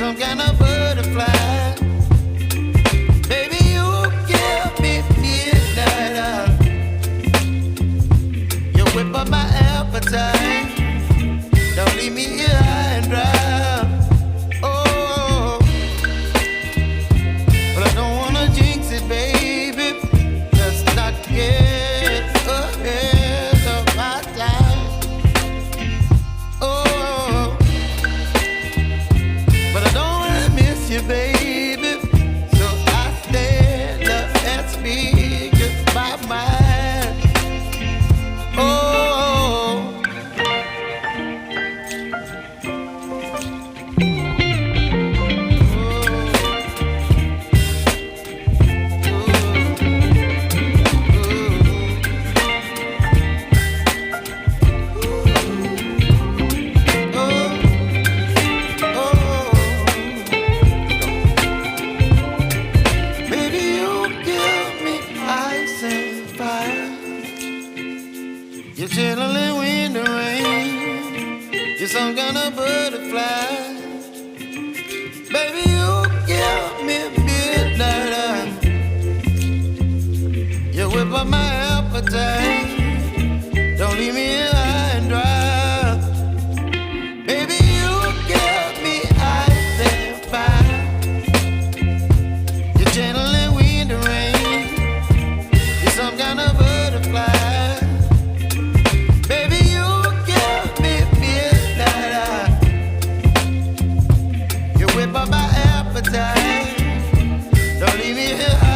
some kind of butterfly. Baby, you give me midnight. You whip up my appetite. Don't leave me here high and dry. Oh, but I don't wanna jinx it, baby. Let's not get ahead of my time. Oh, but I don't wanna miss you, baby. So I stand up and speak my mind. Oh. You're chilling wind and rain. You're some kind of butterfly. Baby, you give me midnight. You whip up my appetite. Don't leave me here high and dry. Baby, you give me ice and fire. You're channeling wind and rain. You're some kind of butterfly. Whip up my appetite. Don't leave me here.